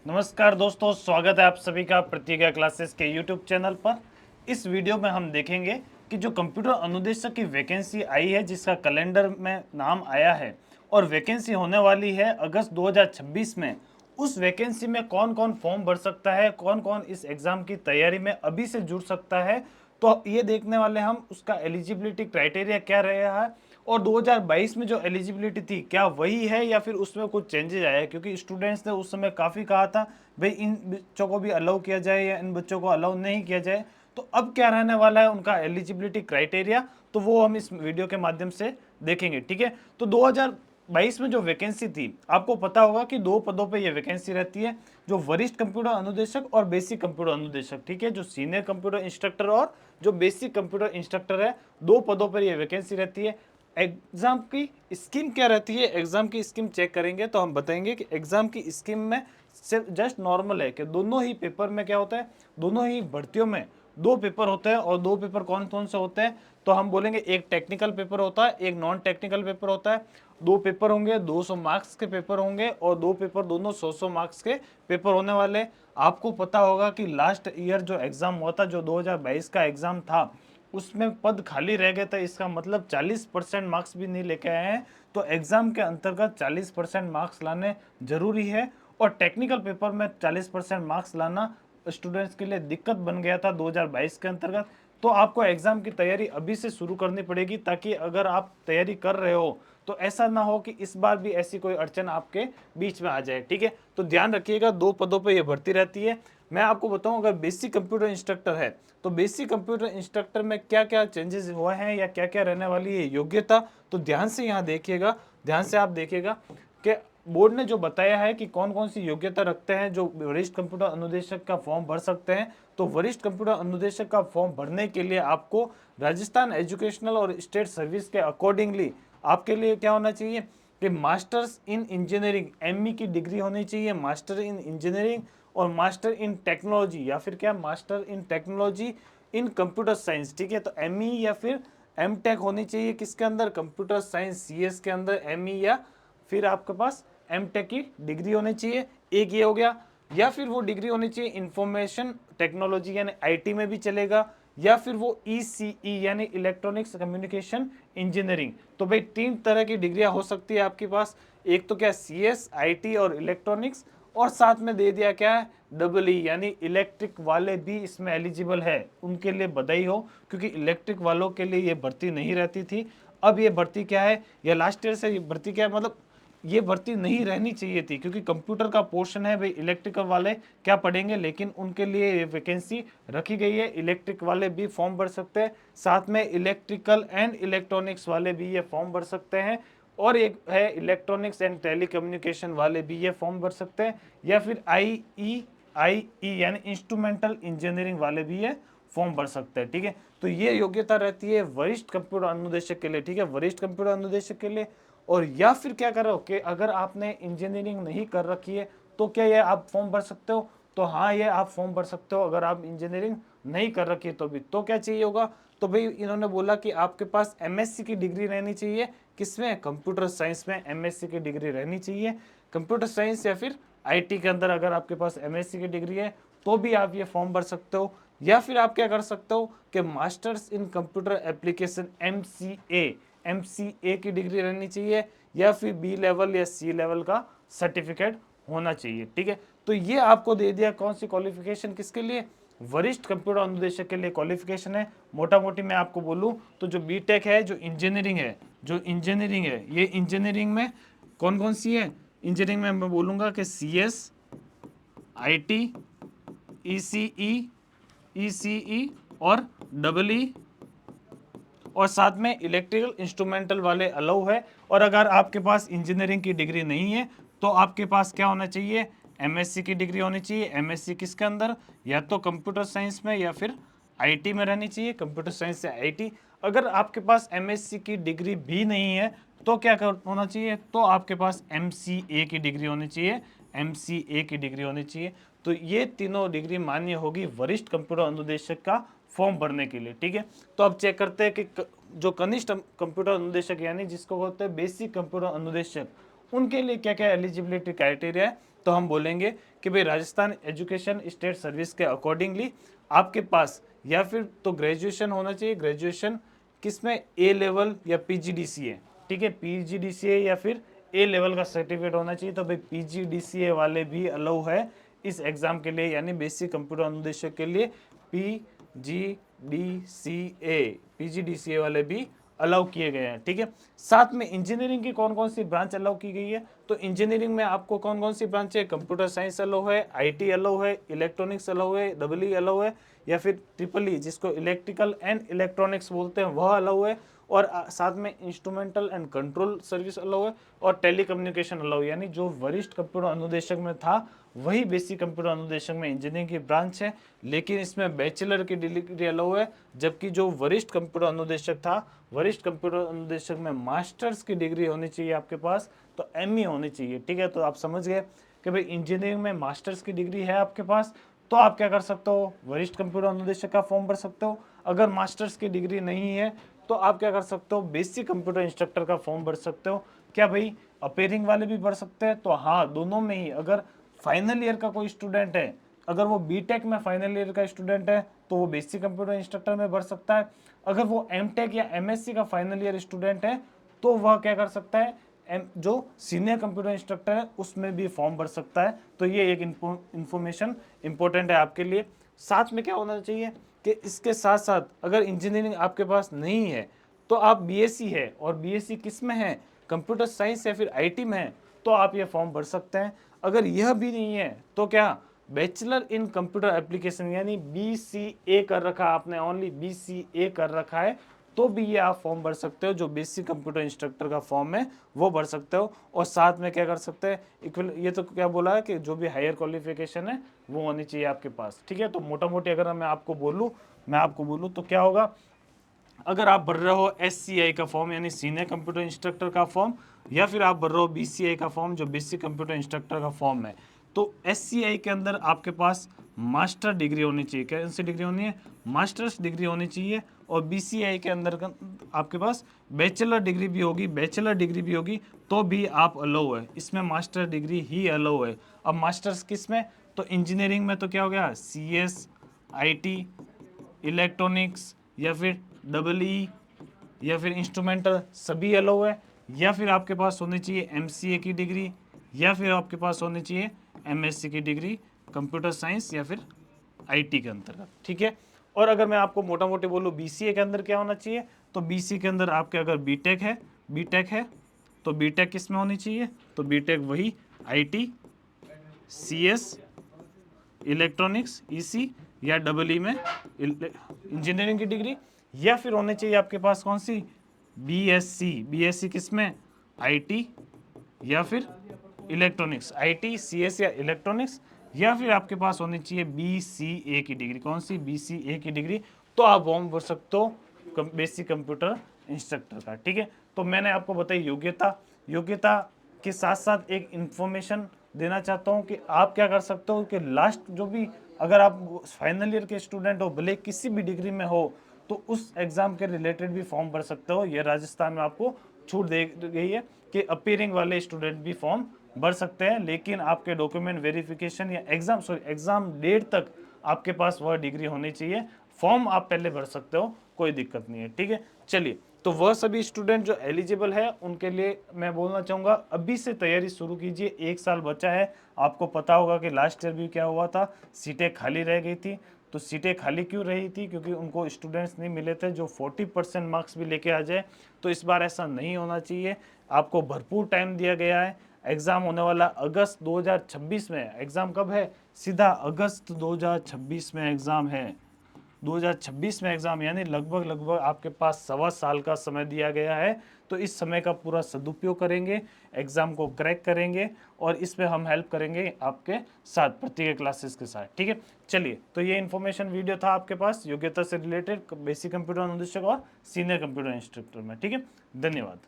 नमस्कार दोस्तों, स्वागत है आप सभी का प्रतिज्ञा क्लासेस के यूट्यूब चैनल पर। इस वीडियो में हम देखेंगे कि जो कंप्यूटर अनुदेशक की वैकेंसी आई है, जिसका कैलेंडर में नाम आया है और वैकेंसी होने वाली है अगस्त 2026 में, उस वैकेंसी में कौन कौन फॉर्म भर सकता है, कौन कौन इस एग्ज़ाम की तैयारी में अभी से जुड़ सकता है। तो ये देखने वाले हम उसका एलिजिबिलिटी क्राइटेरिया क्या रहा है और 2022 में जो एलिजिबिलिटी थी क्या वही है या फिर उसमें कुछ चेंजेस आया है, क्योंकि स्टूडेंट्स ने उस समय काफ़ी कहा था भाई इन बच्चों को भी अलाउ किया जाए या इन बच्चों को अलाउ नहीं किया जाए। तो अब क्या रहने वाला है उनका एलिजिबिलिटी क्राइटेरिया, तो वो हम इस वीडियो के माध्यम से देखेंगे। ठीक है, तो 2022 में जो वैकेंसी थी, आपको पता होगा कि दो पदों पे ये वैकेंसी रहती है, जो वरिष्ठ कंप्यूटर अनुदेशक और बेसिक कंप्यूटर अनुदेशक। ठीक है, जो सीनियर कंप्यूटर इंस्ट्रक्टर और जो बेसिक कंप्यूटर इंस्ट्रक्टर है, दो पदों पर ये वैकेंसी रहती है। एग्जाम की स्कीम क्या रहती है, एग्जाम की स्कीम चेक करेंगे तो हम बताएंगे कि एग्जाम की स्कीम में सिर्फ जस्ट नॉर्मल है कि दोनों ही पेपर में क्या होता है, दोनों ही भर्तियों में दो पेपर होते हैं। और दो पेपर कौन कौन से होते हैं, तो हम बोलेंगे एक टेक्निकल पेपर होता है, एक नॉन टेक्निकल पेपर होता है। दो पेपर होंगे, 200 मार्क्स के पेपर होंगे और दो पेपर दोनों 100 मार्क्स के पेपर होने वाले। आपको पता होगा कि लास्ट ईयर जो एग्जाम हुआ था, जो 2022 का एग्जाम था, उसमें पद खाली रह गए थे। इसका मतलब 40% मार्क्स भी नहीं लेके आए हैं। तो एग्जाम के अंतर्गत 40% मार्क्स लाने जरूरी है और टेक्निकल पेपर में 40% मार्क्स लाना स्टूडेंट्स के लिए दिक्कत बन गया था 2022 के अंतर्गत। तो आपको एग्जाम की तैयारी अभी से शुरू करनी पड़ेगी, ताकि अगर आप तैयारी कर रहे हो तो ऐसा ना हो कि इस बार भी ऐसी कोई अड़चन आपके बीच में आ जाए। ठीक है, तो ध्यान रखिएगा, दो पदों पे ये भर्ती रहती है। मैं आपको बताऊं, अगर बेसिक कंप्यूटर इंस्ट्रक्टर है तो बेसिक कंप्यूटर इंस्ट्रक्टर में क्या क्या चेंजेस हुए हैं या क्या क्या रहने वाली है योग्यता, तो ध्यान से यहाँ देखिएगा, ध्यान से आप देखिएगा कि बोर्ड ने जो बताया है कि कौन कौन सी योग्यता रखते हैं जो वरिष्ठ कंप्यूटर अनुदेशक का फॉर्म भर सकते हैं। तो वरिष्ठ कंप्यूटर अनुदेशक का फॉर्म भरने के लिए आपको राजस्थान एजुकेशनल और स्टेट सर्विस के अकॉर्डिंगली आपके लिए क्या होना चाहिए कि मास्टर्स इन इंजीनियरिंग एमई की डिग्री होनी चाहिए, मास्टर इन इंजीनियरिंग और मास्टर इन टेक्नोलॉजी या फिर क्या master in technology in computer science. ठीक है, तो एमई या फिर एम टेक होनी चाहिए किसके अंदर, कंप्यूटर साइंस सीएस के अंदर एमई, या फिर आपके पास एम टेक की डिग्री होनी चाहिए, एक ये हो गया। या फिर वो डिग्री होनी चाहिए इंफॉर्मेशन टेक्नोलॉजी यानी आईटी में भी चलेगा, या फिर वो ईसीई यानी इलेक्ट्रॉनिक्स कम्युनिकेशन इंजीनियरिंग। तो भाई तीन तरह की डिग्रियां हो सकती है आपके पास, एक तो क्या सीएस आईटी और इलेक्ट्रॉनिक्स, और साथ में दे दिया क्या है डबल ई यानी इलेक्ट्रिक वाले भी इसमें एलिजिबल है। उनके लिए बधाई हो, क्योंकि इलेक्ट्रिक वालों के लिए ये भर्ती नहीं रहती थी। अब ये भर्ती क्या है, या लास्ट ईयर से ये भर्ती क्या है, मतलब ये भर्ती नहीं रहनी चाहिए थी, क्योंकि कंप्यूटर का पोर्शन है भाई, इलेक्ट्रिकल वाले क्या पढ़ेंगे, लेकिन उनके लिए ये वैकेंसी रखी गई है। इलेक्ट्रिक वाले भी फॉर्म भर सकते हैं, साथ में इलेक्ट्रिकल एंड इलेक्ट्रॉनिक्स वाले भी ये फॉर्म भर सकते हैं, और एक है इलेक्ट्रॉनिक्स एंड टेलीकम्युनिकेशन वाले भी ये फॉर्म भर सकते हैं, या फिर आई ई यानी इंस्ट्रूमेंटल इंजीनियरिंग वाले भी ये फॉर्म भर सकते हैं। ठीक है, तो ये योग्यता रहती है वरिष्ठ कंप्यूटर अनुदेशक के लिए। ठीक है, वरिष्ठ कंप्यूटर अनुदेशक के लिए। और या फिर क्या करो कि अगर आपने इंजीनियरिंग नहीं कर रखी है तो क्या ये आप फॉर्म भर सकते हो, तो हाँ ये आप फॉर्म भर सकते हो अगर आप इंजीनियरिंग नहीं कर रखी है तो भी। तो क्या चाहिए होगा, तो भाई इन्होंने बोला कि आपके पास एमएससी की डिग्री रहनी चाहिए, किसमें, कंप्यूटर साइंस में एमएससी की डिग्री रहनी चाहिए। कंप्यूटर साइंस या फिर आईटी के अंदर अगर आपके पास एमएससी की डिग्री है तो भी आप ये फॉर्म भर सकते हो। या फिर आप क्या कर सकते हो कि masters in computer application MCA की डिग्री रहनी चाहिए, या फिर बी लेवल या सी लेवल का सर्टिफिकेट होना चाहिए। ठीक है, तो ये आपको दे दिया कौन सी क्वालिफिकेशन, किसके लिए, वरिष्ठ कंप्यूटर अनुदेशक के लिए क्वालिफिकेशन है। मोटा मोटी मैं आपको बोलूं तो जो बीटेक है, जो इंजीनियरिंग है, जो इंजीनियरिंग है, ये इंजीनियरिंग में कौन कौन सी है, इंजीनियरिंग में मैं बोलूंगा कि सीएस, आईटी, ईसीई, ईसीई और डबल ई, और साथ में इलेक्ट्रिकल इंस्ट्रूमेंटल वाले अलाउ है। और अगर आपके पास इंजीनियरिंग की डिग्री नहीं है तो आपके पास क्या होना चाहिए, एमएससी की डिग्री होनी चाहिए। एमएससी किसके अंदर, या तो कंप्यूटर साइंस में या फिर आईटी में रहनी चाहिए, कंप्यूटर साइंस से आईटी। अगर आपके पास एमएससी की डिग्री भी नहीं है तो क्या होना चाहिए, तो आपके पास एमसीए की डिग्री होनी चाहिए, एमसीए की डिग्री होनी चाहिए। तो ये तीनों डिग्री मान्य होगी वरिष्ठ कंप्यूटर अनुदेशक का फॉर्म भरने के लिए। ठीक है, तो अब चेक करते हैं कि जो कनिष्ठ कंप्यूटर अनुदेशक यानी जिसको बोलते हैं बेसिक कंप्यूटर अनुदेशक, उनके लिए क्या क्या एलिजिबिलिटी क्राइटेरिया है, तो हम बोलेंगे कि भाई राजस्थान एजुकेशन स्टेट सर्विस के अकॉर्डिंगली आपके पास या फिर तो ग्रेजुएशन होना चाहिए, ग्रेजुएशन किसमें, ए लेवल या पीजीडीसीए, ठीक है, पीजीडीसीए या फिर ए लेवल का सर्टिफिकेट होना चाहिए। तो भाई पीजीडीसीए वाले भी अलाउ है इस एग्जाम के लिए, यानी बेसिक कंप्यूटर अनुदेशक के लिए पीजीडीसीए वाले भी अलाउ किए गए हैं, ठीक है। साथ में इंजीनियरिंग की कौन कौन सी ब्रांच अलाउ की गई है, तो इंजीनियरिंग में आपको कौन कौन सी ब्रांच है, कंप्यूटर साइंस अलाउ है, आईटी अलाउ है, इलेक्ट्रॉनिक्स अलाउ है, डबल ई अलाउ है, या फिर ट्रिपल ई जिसको इलेक्ट्रिकल एंड इलेक्ट्रॉनिक्स बोलते हैं वह अलाउ है, और साथ में instrumental and control service allow है, और टेलीकम्युनिकेशन अलाउ, यानी जो वरिष्ठ कंप्यूटर अनुदेशक में था वही बेसिक कंप्यूटर अनुदेशक में इंजीनियरिंग की ब्रांच है, लेकिन इसमें बैचलर की डिग्री अलाउ है। जबकि जो वरिष्ठ कंप्यूटर अनुदेशक था, वरिष्ठ कंप्यूटर अनुदेशक में मास्टर्स की डिग्री होनी चाहिए आपके पास, तो एमई होनी चाहिए, ठीक है। तो आप समझ गए कि भाई इंजीनियरिंग में मास्टर्स की डिग्री है आपके पास, तो आप क्या कर सकते हो, वरिष्ठ कंप्यूटर अनुदेशक का फॉर्म भर सकते हो। अगर मास्टर्स की डिग्री नहीं है तो आप क्या कर सकते हो, बेसिक कंप्यूटर इंस्ट्रक्टर का फॉर्म भर सकते हो। क्या भाई अपेयरिंग वाले भी भर सकते हैं, तो हाँ, दोनों में ही। अगर फाइनल ईयर का कोई स्टूडेंट है, अगर वो बीटेक में फाइनल ईयर का स्टूडेंट है तो वो बेसिक कंप्यूटर इंस्ट्रक्टर में भर सकता है। अगर वो एमटेक या एमएससी का फाइनल ईयर स्टूडेंट है तो वह क्या कर सकता है, जो सीनियर कंप्यूटर इंस्ट्रक्टर है उसमें भी फॉर्म भर सकता है। तो ये एक इंफॉर्मेशन इंपॉर्टेंट है आपके लिए। साथ में क्या होना चाहिए कि इसके साथ साथ अगर इंजीनियरिंग आपके पास नहीं है तो आप बीएससी है, और बीएससी किस में है, कंप्यूटर साइंस या फिर आईटी में है, तो आप ये फॉर्म भर सकते हैं। अगर यह भी नहीं है तो क्या बैचलर इन कंप्यूटर एप्लीकेशन यानी बीसीए कर रखा आपने, ओनली बीसीए कर रखा है, तो भी ये आप फॉर्म भर सकते हो। जो बेसिक कंप्यूटर इंस्ट्रक्टर का फॉर्म है वो भर सकते हो। और साथ में क्या कर सकते हैं, इक्वल, ये तो क्या बोला है कि जो भी हायर क्वालिफिकेशन है वो होनी चाहिए आपके पास, ठीक है। तो मोटा मोटी अगर मैं आपको बोलूँ तो क्या होगा, अगर आप भर रहे हो एससीआई का फॉर्म यानी सीनियर कंप्यूटर इंस्ट्रक्टर का फॉर्म, या फिर आप भर रहे हो बीसीआई का फॉर्म जो बेसिक कंप्यूटर इंस्ट्रक्टर का फॉर्म है, तो एससीआई के अंदर आपके पास मास्टर डिग्री होनी चाहिए। कौन सी डिग्री होनी है, मास्टर्स डिग्री होनी चाहिए। और बीसीआई के अंदर आपके पास बैचलर डिग्री भी होगी तो भी आप अलाउ है, इसमें मास्टर डिग्री ही अलाउ है। अब मास्टर्स किस में, तो इंजीनियरिंग में तो क्या हो गया, सीएस, आईटी, इलेक्ट्रॉनिक्स, या फिर डबल ई, या फिर इंस्ट्रूमेंटल, सभी अलाउ है। या फिर आपके पास होनी चाहिए एमसीए की डिग्री, या फिर आपके पास होनी चाहिए एमएससी की डिग्री कंप्यूटर साइंस या फिर आईटी के अंतर्गत, ठीक है। और अगर मैं आपको मोटा मोटी बोलूँ बीसीए के अंदर क्या होना चाहिए, तो बीसी के अंदर आपके अगर बीटेक है तो बीटेक किस में होनी चाहिए, तो बीटेक वही आईटी, सीएस, इलेक्ट्रॉनिक्स, ईसी, या डबल ई में इंजीनियरिंग की डिग्री, या फिर होने चाहिए आपके पास कौन सी, बीएससी किस में, आईटी या फिर इलेक्ट्रॉनिक्स, आईटी, सीएस या इलेक्ट्रॉनिक्स, या फिर आपके पास होनी चाहिए बीसीए की डिग्री। कौन सी, बीसीए की डिग्री, तो आप फॉर्म भर सकते हो बेसिक कंप्यूटर इंस्ट्रक्टर का, ठीक है। तो मैंने आपको बताई योग्यता के साथ साथ एक इंफॉर्मेशन देना चाहता हूँ कि आप क्या कर सकते हो कि लास्ट जो भी, अगर आप फाइनल ईयर के स्टूडेंट हो, भले किसी भी डिग्री में हो, तो उस एग्जाम के रिलेटेड भी फॉर्म भर सकते हो। ये राजस्थान में आपको छूट दी गई है कि अपीयरिंग वाले स्टूडेंट भी फॉर्म भर सकते हैं, लेकिन आपके डॉक्यूमेंट वेरिफिकेशन या एग्जाम डेट तक आपके पास वह डिग्री होनी चाहिए। फॉर्म आप पहले भर सकते हो, कोई दिक्कत नहीं है, ठीक है। चलिए, तो वह सभी स्टूडेंट जो एलिजिबल है उनके लिए मैं बोलना चाहूँगा अभी से तैयारी शुरू कीजिए, 1 साल बचा है। आपको पता होगा कि लास्ट ईयर भी क्या हुआ था, सीटें खाली रह गई थी। तो सीटें खाली क्यों रही थी, क्योंकि उनको स्टूडेंट्स नहीं मिले थे जो 40% मार्क्स भी लेके आ जाए। तो इस बार ऐसा नहीं होना चाहिए, आपको भरपूर टाइम दिया गया है। एग्ज़ाम होने वाला अगस्त 2026 में, एग्ज़ाम कब है, सीधा अगस्त 2026 में एग्ज़ाम है। 2026 में एग्जाम, यानी लगभग आपके पास 1.25 साल का समय दिया गया है। तो इस समय का पूरा सदुपयोग करेंगे, एग्जाम को क्रैक करेंगे, और इस पे हम हेल्प करेंगे आपके साथ प्रतिज्ञा क्लासेस के साथ, ठीक है। चलिए, तो ये इन्फॉर्मेशन वीडियो था आपके पास योग्यता से रिलेटेड बेसिक कंप्यूटर अनुदेशक और सीनियर कंप्यूटर इंस्ट्रक्टर में, ठीक है। धन्यवाद।